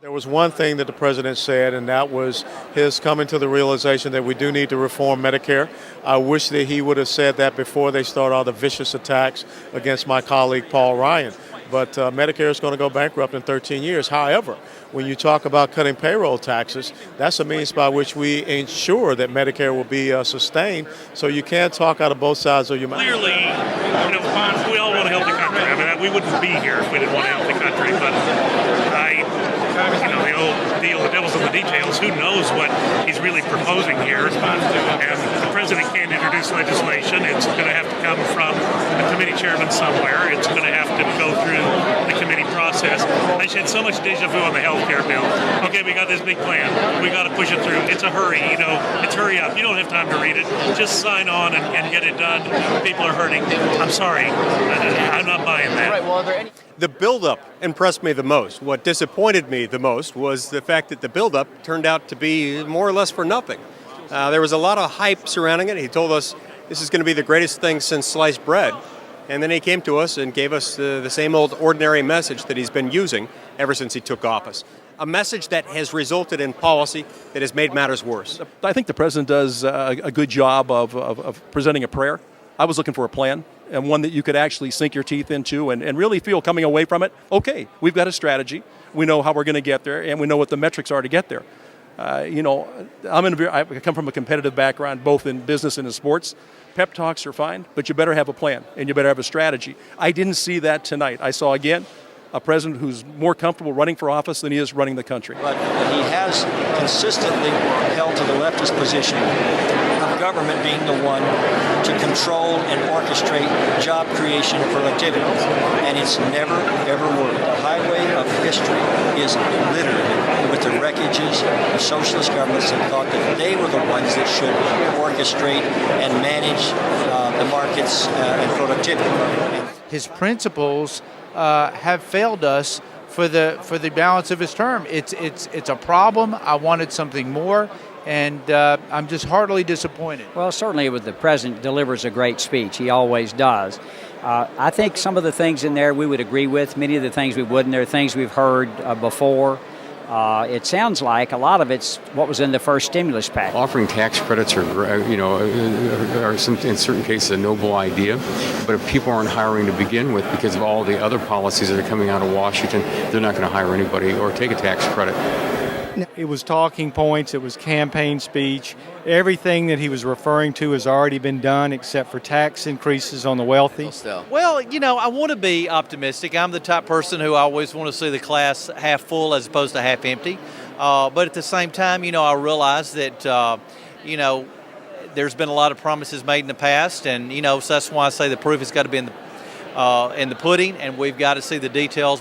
There was one thing that the president said, and that was his coming to the realization that we do need to reform Medicare. I wish that he would have said that before they start all the vicious attacks against my colleague Paul Ryan. But Medicare is going to go bankrupt in 13 years. However, when you talk about cutting payroll taxes, that's a means by which we ensure that Medicare will be sustained. So you can't talk out of both sides of your mouth. Clearly, we all want a healthy country. I mean, we wouldn't be here if we didn't want a healthy country. But the old deal, the devil's in the details. Who knows what he's really proposing here? And the president can't introduce legislation. It's going to have to come from a committee chairman somewhere. It's going to have to go through the committee process. I just had so much deja vu on the health care bill. Okay, we got this big plan. We got to push it through. It's a hurry. It's hurry up. You don't have time to read it. Just sign on and get it done. People are hurting. I'm sorry. I'm not buying that. Right. Well, are there any? The buildup impressed me the most. What disappointed me the most was the fact that the buildup turned out to be more or less for nothing. There was a lot of hype surrounding it. He told us this is going to be the greatest thing since sliced bread. And then he came to us and gave us the same old ordinary message that he's been using ever since he took office. A message that has resulted in policy that has made matters worse. I think the president does a good job of presenting a prayer. I was looking for a plan, and one that you could actually sink your teeth into and really feel coming away from it, okay, we've got a strategy. We know how we're going to get there, and we know what the metrics are to get there. I come from a competitive background, both in business and in sports. Pep talks are fine, but you better have a plan, and you better have a strategy. I didn't see that tonight. I saw, again, a president who's more comfortable running for office than he is running the country. But he has consistently held to the leftist position of government being the one to control and orchestrate job creation and productivity. And it's never, ever worked. The highway of history is littered with the wreckages of socialist governments that thought that they were the ones that should orchestrate and manage the markets and productivity. His principles have failed us for the balance of his term. It's a problem. I wanted something more, and I'm just heartily disappointed. Well, certainly the president delivers a great speech. He always does. I think some of the things in there we would agree with. Many of the things we wouldn't. There are things we've heard before. It sounds like a lot of it's what was in the first stimulus package. Offering tax credits are in certain cases a noble idea, but if people aren't hiring to begin with because of all the other policies that are coming out of Washington, they're not going to hire anybody or take a tax credit. It was talking points, it was campaign speech. Everything that he was referring to has already been done except for tax increases on the wealthy. Well, I want to be optimistic. I'm the type of person who always want to see the glass half full as opposed to half empty. But at the same time, I realize that, there's been a lot of promises made in the past. And, so that's why I say the proof has got to be in the pudding, and we've got to see the details.